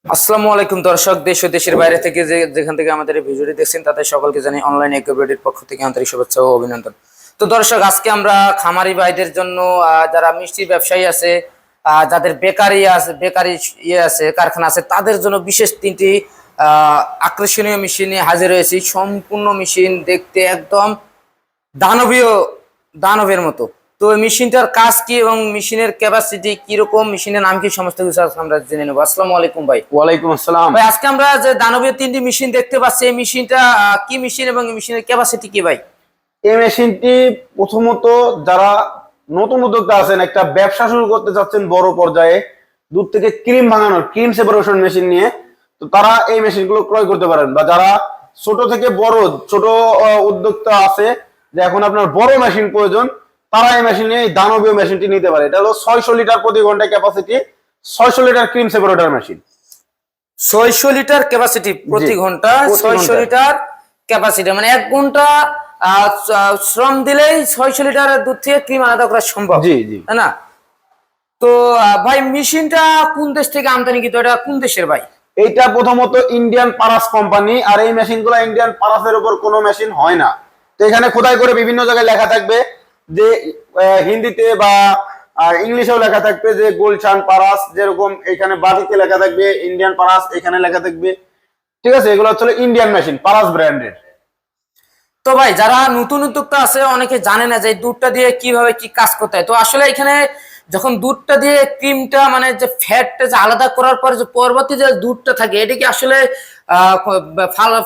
আসসালামু আলাইকুম দর্শক, দেশ ও দেশের বাইরে থেকে যেখান থেকে আমাদের এই ভিডিওটি দেখছেন তাদের সকলকে জানাই অনলাইন একুইপমেন্টের পক্ষ থেকে আন্তরিক শুভেচ্ছা ও অভিনন্দন। তো দর্শক, আজকে আমরা খামারি ভাইদের জন্য যারা মিষ্টি ব্যবসায়ী আছে, যাদের বেকারি আছে, কারখানা আছে, তাদের জন্য বিশেষ তিনটি আকর্ষণীয় মেশিন নিয়ে হাজির হয়েছি। সম্পূর্ণ মেশিন দেখতে একদম দানবীয় দানবের মতো। তো এই মেশিনটার কাজ কি এবং মেশিনের ক্যাপাসিটি কিরকম, মেশিনের নাম কি, সমস্ত কিছু আজকে আমরা জেনে নেবো। আসসালামু আলাইকুম ভাই। ওয়ালাইকুম আসসালাম। ভাই, আজকে আমরা যে দানবীয় তিনটি মেশিন দেখতে পাচ্ছি, এই মেশিনটা কি মেশিন এবং এই মেশিনের ক্যাপাসিটি কি ভাই? এই মেশিনটি প্রথমত যারা নতুন উদ্যোক্তা আছেন, একটা ব্যবসা শুরু করতে চাচ্ছেন বড় পর্যায়ে, দুধ থেকে ক্রিম ভাঙানোর ক্রিম সেপারেশন মেশিন নিয়ে, তো তারা এই মেশিনগুলো ক্রয় করতে পারেন। বা যারা ছোট থেকে বড় ছোট উদ্যোক্তা আছে, যে এখন আপনার বড় মেশিন প্রয়োজন, তারা এই মেশিন নিয়ে এই দানবীয় মেশিনটি নিতে পারে। এটা হলো 600 লিটার প্রতি ঘন্টায় capacity, 600 litre cream separator machine. 600 litre capacity প্রতি ঘন্টা, 600 লিটার ক্যাপাসিটি মানে 1 ঘন্টা শ্রম দিলেই 600 লিটারের দুধ থেকে ক্রিম আলাদা করা সম্ভব। জি জি, তাই না? তো ভাই, মেশিনটা কোন দেশ থেকে আমদানিকৃত, এটা কোন দেশের ভাই? এইটা প্রথমত ইন্ডিয়ান পারাস কোম্পানি। আর এই মেশিনগুলো ইন্ডিয়ান পারাসের উপর কোনো মেশিন হয় না। তো এখানে খোদাই করে বিভিন্ন জায়গায় লেখা থাকবে যে হিন্দিতে বা ইংলিশেও লেখা থাকবে যে গুলশান পারাস, যেরকম এখানে বাটিতে লেখা থাকবে ইন্ডিয়ান পারাস, এখানে লেখা থাকবে। ঠিক আছে, এগুলো হচ্ছে ইন্ডিয়ান মেশিন, পারাস ব্র্যান্ডের। তো ভাই, যারা নতুন উদ্যোক্তা আছে অনেকে জানে না যে দুধটা দিয়ে কিভাবে কি কাজ করতে হয়। তো আসলে এখানে যখন দুধটা দিয়ে ক্রিমটা মানে যে ফ্যাটটা যে আলাদা করার পরে যে পরবর্তী যে দুধটা থাকে, এটা কি আসলে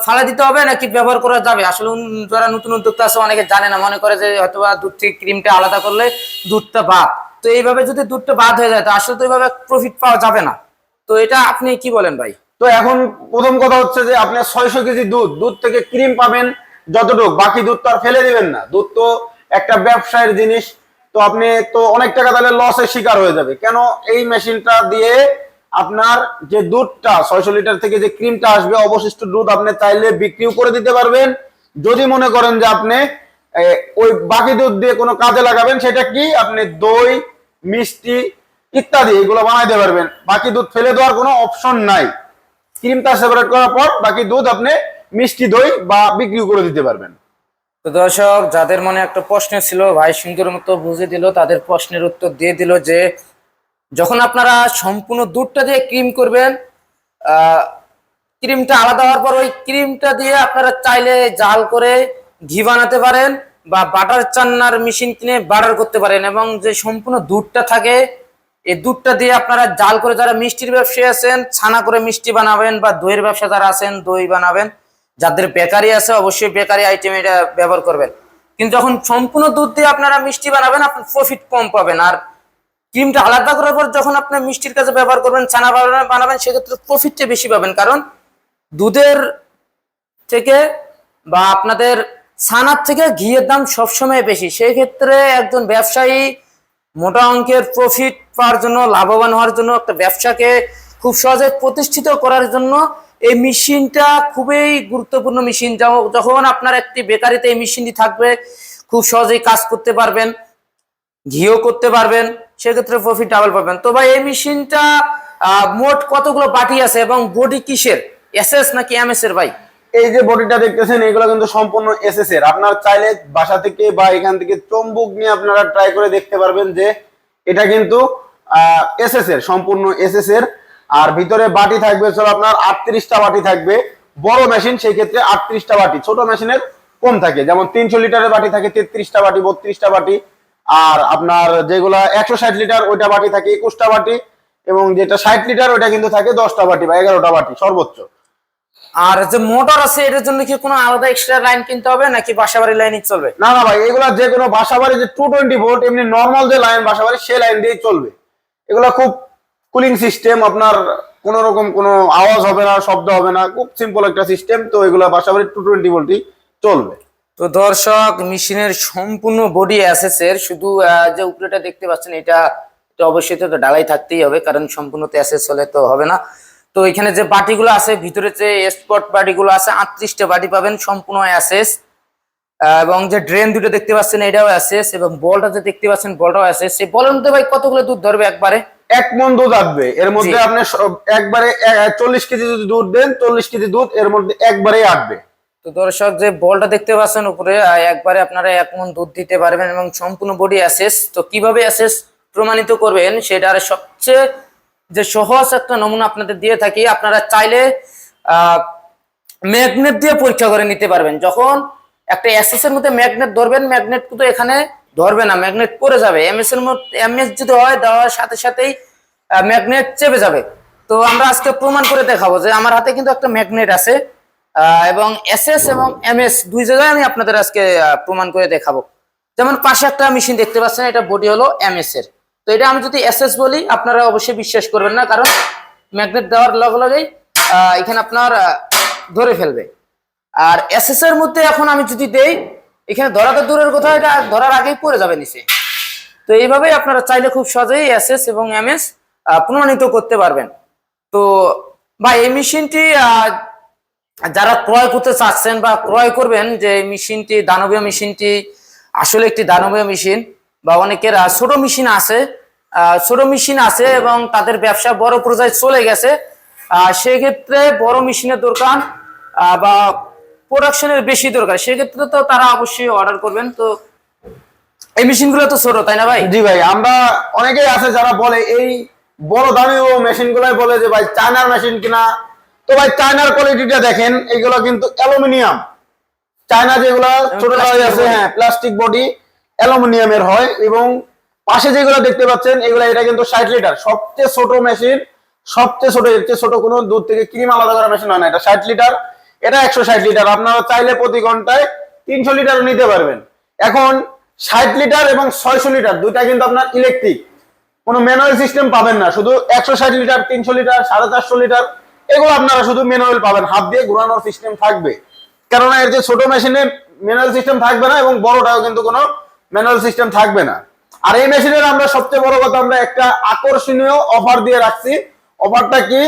ফালা দিতে হবে নাকি ব্যবহার করা যাবে? আসলে যারা নতুন উদ্যোক্তা আছে অনেকে জানে না, মনে করে যে হয়তো দুধ থেকে ক্রিমটা আলাদা করলে দুধটা বাদ। তো এইভাবে যদি দুধটা বাদ হয়ে যায় তো আসলে তো এইভাবে প্রফিট পাওয়া যাবে না। তো এটা আপনি কি বলেন ভাই? তো এখন প্রথম কথা হচ্ছে যে আপনি 600 কেজি দুধ থেকে ক্রিম পাবেন যতটুকু, বাকি দুধ তো আর ফেলে দিবেন না। দুধ তো একটা ব্যবসায়ের জিনিস। তো আপনি তো অনেক টাকা তাহলে লসের শিকার হয়ে যাবে। কেন এই মেশিনটা দিয়ে আপনার যে দুধটা 600 লিটার থেকে যে ক্রিমটা আসবে, অবশিষ্ট দুধ আপনি চাইলে বিক্রিও করে দিতে পারবেন। যদি মনে করেন যে আপনি ওই বাকি দুধ দিয়ে কোনো কাজে লাগাবেন, সেটা কি আপনি দই, মিষ্টি ইত্যাদি এগুলো বানাইতে পারবেন। বাকি দুধ ফেলে দেওয়ার কোনো অপশন নাই। ক্রিমটা সেপারেট করার পর বাকি দুধ আপনি মিষ্টি দই বা বিক্রি করে দিতে পারবেন। তো দর্শক, যাদের মনে একটা প্রশ্ন ছিল, ভাই সুন্দর মতো বুঝে দিল, তাদের প্রশ্নের উত্তর দিয়ে দিল যে যখন আপনারা সম্পূর্ণ দুধটা দিয়ে ক্রিম করবেন, ক্রিমটা আলাদা হওয়ার পর ওই ক্রিমটা দিয়ে আপনারা চাইলে জাল করে ঘি বানাতে পারেন বা বাটার চান্নার মেশিন কিনে বাটার করতে পারেন। এবং যে সম্পূর্ণ দুধটা থাকে, এই দুধটা দিয়ে আপনারা জাল করে, যারা মিষ্টির ব্যবসায়ী আছেন ছানা করে মিষ্টি বানাবেন, বা দইয়ের ব্যবসা যারা আছেন দই বানাবেন, যাদের বেকারি আছে অবশ্যই বেকারি আইটেম এটা ব্যবহার করবেন। কিন্তু যখন সম্পূর্ণ দুধ দিয়ে আপনারা মিষ্টি বানাবেন, আপনার প্রফিট কম পাবেন। আর ক্রিমটা আলাদা করার পর যখন আপনি মিষ্টির কাজে ব্যবহার করবেন, ছানা বানাবেন, সেক্ষেত্রে প্রফিটটা বেশি পাবেন। কারণ দুধের থেকে বা আপনাদের ছানার থেকে ঘিয়ের দাম সবসময় বেশি। সেই ক্ষেত্রে একজন ব্যবসায়ী মোটা অঙ্কের প্রফিট পাওয়ার জন্য, লাভবান হওয়ার জন্য, একটা ব্যবসাকে খুব সহজে প্রতিষ্ঠিত করার জন্য এই মেশিনটা খুবই গুরুত্বপূর্ণ মেশিন। যখন আপনার একটি বেকারিতে এই মেশিনটি থাকবে, খুব সহজেই কাজ করতে পারবেন, ঘিও করতে পারবেন, সেক্ষেত্রে প্রফিট ডাবল পাবেন। তো ভাই, এই মেশিনটা মোট কতগুলো বাটি আছে এবং বডি কিসের, এসএস নাকি এমএস এর ভাই? এই যে বডিটা দেখতেছেন, এগুলো কিন্তু সম্পূর্ণ এসএস এর। আপনার চাইলে বাসা থেকে বা এখান থেকে চম্বুক নিয়ে আপনারা ট্রাই করে দেখতে পারবেন যে এটা কিন্তু এসএস এর, সম্পূর্ণ এসএস এর। আর ভিতরে বাটি থাকবে চলো আপনার 38টা বাটি থাকবে। বড় মেশিন সেই ক্ষেত্রে 38টা বাটি, ছোট মেশিনের কম থাকে। যেমন 300 লিটারের বাটি থাকে 33টা বাটি, 32টা বাটি। আর আপনার যেগুলা 160 লিটার ওইটা বাটি থাকে 21টা বাটি। এবং যেটা 60 লিটার ওইটা কিন্তু থাকে 10টা বাটি বা 11টা বাটি সর্বোচ্চ। আর যে মোটর আছে, এটার জন্য কি কোনো আলাদা এক্সট্রা লাইন কিনতে হবে নাকি বাসাবাড়ি লাইনই চলবে? না না ভাই, এগুলা যে কোনো বাসাবাড়ি যে 220 ভোল্ট এমনি নর্মাল যে লাইন বাসাবাড়ি সে লাইন দিয়েই চলবে। এগুলা খুব কুলিং সিস্টেম, আপনার কোনো রকম কোনো আওয়াজ হবে না, শব্দ হবে না, খুব সিম্পল একটা সিস্টেম। তো এগুলা বাসাবাড়ি 220 ভোল্টই চলবে। তো দর্শক, মেশিনের সম্পূর্ণ বডি এসএস এর, শুধু যে উপরেটা দেখতে পাচ্ছেন এটা অবশ্যই তো ঢালাই থাকতেই হবে, কারণ সম্পূর্ণ তো এসএস হলে তো হবে না। তো এখানে যে বাটিগুলো আছে, ভিতরে যে স্পট বাটিগুলো আছে, 38টা বাটি পাবেন সম্পূর্ণ এসএস। এবং যে ড্রেন দুটো দেখতে পাচ্ছেন এটাও এসএস, এবং বলটা যে দেখতে পাচ্ছেন বলটাও এসএস। সেই বলেন তো ভাই, কতগুলো দুধ ধরবে একবারে? 1 মণ দুধ আসবে। এর মধ্যে আপনি একবারে 40 কেজি যদি দুধ দেন, 40 কেজি দুধ এর মধ্যে একবারেই আসবে। তো দর্শক যে বলটা দেখতে পাচ্ছেন উপরে, একবারে আপনারা 1 মণ দুধ দিতে পারবেন এবং সম্পূর্ণ বডি অ্যাসেস। তো কিভাবে অ্যাসেস প্রমাণিত করবেন সেটার সবচেয়ে যে সহজ একটা নমুনা আপনাদের দিয়ে থাকি। আপনারা চাইলে ম্যাগনেট দিয়ে পরীক্ষা করে নিতে পারবেন। যখন একটা অ্যাসেস এর মধ্যে ম্যাগনেট ধরবেন, ম্যাগনেট কিন্তু এখানে ধরবে না, ম্যাগনেট পড়ে যাবে। এমএস এর মধ্যে এমএস যদি হয়, দেওয়ার সাথে সাথেই ম্যাগনেট চেপে যাবে। তো আমরা আজকে প্রমাণ করে দেখাবো যে আমার হাতে কিন্তু একটা ম্যাগনেট আছে, এবং এসএস এবং এমএস দুই জায়গায় আমি আপনাদের আজকে প্রমাণ করে দেখাবো। যেমন পাশে একটা মেশিন দেখতে পাচ্ছেন, এটা বডি হলো এমএস এর। তো এটা আমি যদি এসএস বলি আপনারা অবশ্যই বিশ্বাস করবেন না, কারণ ম্যাগনেট দেওয়ার লগে লগেই এখানে আপনার ধরে ফেলবে। আর এসএস এর মধ্যে এখন আমি যদি দেই, এখানে ধরাটা দূরের কথা, এটা ধরার আগেই পড়ে যাবে নিচে। তো এইভাবেই আপনারা চাইলে খুব সহজেই এসএস এবং এমএস প্রমাণিত করতে পারবেন। তো ভাই এই মেশিনটি যারা ক্রয় করতে চাচ্ছেন বা ক্রয় করবেন, যে মেশিনটি দানবীয় মেশিনটি আসলে একটি দানবীয় মেশিন, বা অনেকের ছোট মেশিন আছে এবং তাদের ব্যবসা বড় পর্যায়ে চলে গেছে, সেক্ষেত্রে বড় মেশিনের দরকার বা প্রোডাকশনের বেশি দরকার, সেক্ষেত্রে তো তারা অবশ্যই অর্ডার করবেন। তো এই মেশিনগুলো তো ছোট, তাই না ভাই? জি ভাই, আমরা অনেকেই আছে যারা বলে এই বড় দামি মেশিন গুলাই বলে যে ভাই চায়নার মেশিন কিনা। তো ভাই চায়নার কোয়ালিটিটা দেখেন, এগুলো কিন্তু অ্যালুমিনিয়াম। চায়না যেগুলো ছোট আছে, হ্যাঁ প্লাস্টিক বডি, অ্যালুমিনিয়ামের হয়। এবং পাশে যেগুলো দেখতে পাচ্ছেন এগুলো, এটা কিন্তু 60 লিটার, সবচেয়ে ছোট মেশিন, সবচেয়ে ছোট। এর চেয়ে ছোট কোনো দুধ থেকে ক্রিম আলাদা করা মেশিন হয় না। এটা 60 লিটার, এটা 160 লিটার। আপনারা চাইলে প্রতি ঘন্টায় 300 লিটার নিতে পারবেন। এখন 60 লিটার এবং 600 লিটার দুইটা কিন্তু আপনার ইলেকট্রিক, কোনো ম্যানুয়াল সিস্টেম পাবেন না। শুধু 160 লিটার, 300 লিটার, 450 লিটার এগুলো আপনারা শুধু ম্যানুয়াল পাবেন, হাত দিয়ে ঘোরানোর সিস্টেম থাকবে। কেননা এর যে ছোট মেশিনে ম্যানুয়াল সিস্টেম থাকবে না, এবং বড়টাও কিন্তু কোনো ম্যানুয়াল সিস্টেম থাকবে না। আর এই মেশিনের আমরা সবচেয়ে বড় কথা, আমরা একটা আকর্ষণীয় অফার দিয়ে রাখছি। অফারটা কি?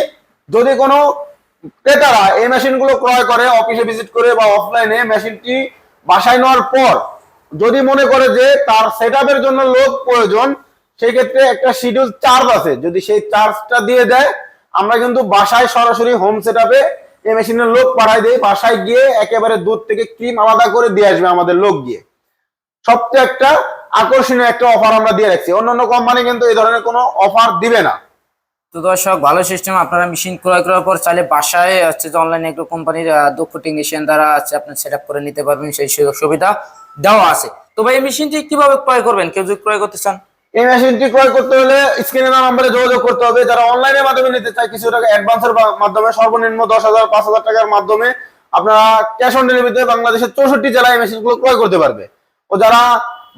যদি কোনো ক্রেতারা এই মেশিনগুলো ক্রয় করে, অফিসে ভিজিট করে বা অফলাইনে মেশিনটি বাসায় নেওয়ার পর যদি মনে করে যে তার সেটআপের জন্য লোক প্রয়োজন, সেই ক্ষেত্রে একটা শিডিউল চার্জ আছে, যদি সেই চার্জটা দিয়ে দেয়, আমরা কিন্তু বাসায় সরাসরি হোম সেটআপে এই মেশিনের লোক পাঠাই দেই। বাসায় গিয়ে একেবারে দুধ থেকে ক্রিম আলাদা করে দিয়ে আসবে আমাদের লোক গিয়ে। সবচেয়ে একটা আকর্ষণীয় একটা অফার আমরা দিয়ে রাখছি। অন্যান্য কোম্পানি কিন্তু এই ধরনের কোনো অফার দিবে না। তো দর্শক, ভালো সিস্টেম। আপনারা মেশিন ক্রয় করার পর চাইলে বাসায় হচ্ছে যে অনলাইনে একটু কোম্পানির দক্ষ টেকনিশিয়ান দ্বারা আছে আপনার সেট আপ করে নিতে পারবেন, সেই সুযোগ সুবিধা দেওয়া আছে। তো ভাই এই মেশিনটি কিভাবে ক্রয় করবেন, কেউ যদি ক্রয় করতে চান? এই মেশিনটি ক্রয় করতে হলে স্ক্রিনে দেওয়া নম্বরে যোগাযোগ করতে হবে। যারা অনলাইনের মাধ্যমে নিতে চায়, কিছু টাকা অ্যাডভান্সের মাধ্যমে, সর্বনিম্ন 10,000 5,000 টাকার মাধ্যমে আপনারা ক্যাশ অন ডেলিভারিতে বাংলাদেশের 64 জেলায় এই মেশিনগুলো ক্রয় করতে পারবে। ও যারা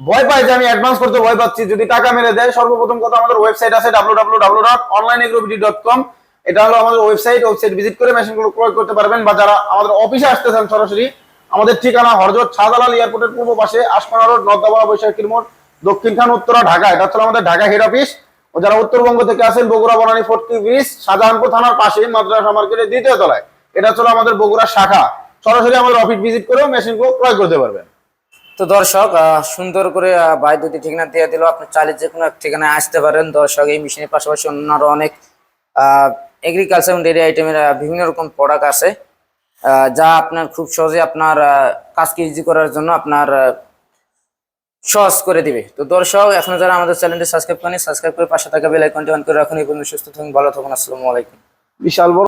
ভয় পায় যে আমি অ্যাডভান্স করতে ভয় পাচ্ছি, যদি টাকা মেরে দেয়, সর্বপ্রথম কথা আমাদের ওয়েবসাইট আছে www.onlineagrobity.com। এটা হলো আমাদের ওয়েবসাইট ভিজিট করে মেশিনগুলো ক্রয় করতে পারবেন। বা যারা আমাদের অফিসে আসতে চান সরাসরি, আমাদের ঠিকানা হযরত শাহজালাল এয়ারপোর্টের পূর্ব পাশে, আশপানা রোড, নর্দাপাড়া, বৈশাখীর মোড়, দক্ষিণখান, উত্তরা, ঢাকা। এটা হচ্ছে আমাদের ঢাকা হেড অফিস। ও যারা উত্তরবঙ্গ থেকে আসেন, বগুড়া বনানী ফোর্টি ব্রিজ, শাহজাহানপুর থানার পাশে মাদ্রাসা মার্কেটের 2য় তলায়, এটা হচ্ছে আমাদের বগুড়া শাখা। সরাসরি আমাদের অফিস ভিজিট করেও মেশিনগুলো ক্রয় করতে পারবেন। তো দর্শক, সুন্দর করে ভাই দুটি ঠিকানা দিয়ে দিল, আপনি চাইলে যে কোনো এক ঠিকানায় আসতে পারেন। দর্শক, এই মেশিনের পাশাপাশি অন্যান্য অনেক এগ্রিকালচার এবং ডেয়ারি আইটেমের বিভিন্ন রকম প্রোডাক্ট আছে, যা আপনার খুব সহজে আপনার কাজকে ইজি করার জন্য আপনার সহজ করে দিবে। তো দর্শক, এখন যারা আমাদের চ্যানেলটি সাবস্ক্রাইব করেন, সাবস্ক্রাইব করে পাশে থাকা বেল আইকনটি অন করে রাখুন। এই পর্যন্ত সুস্থ থাকুন, ভালো থাকুন। আসসালামু আলাইকুম। বিশাল বড়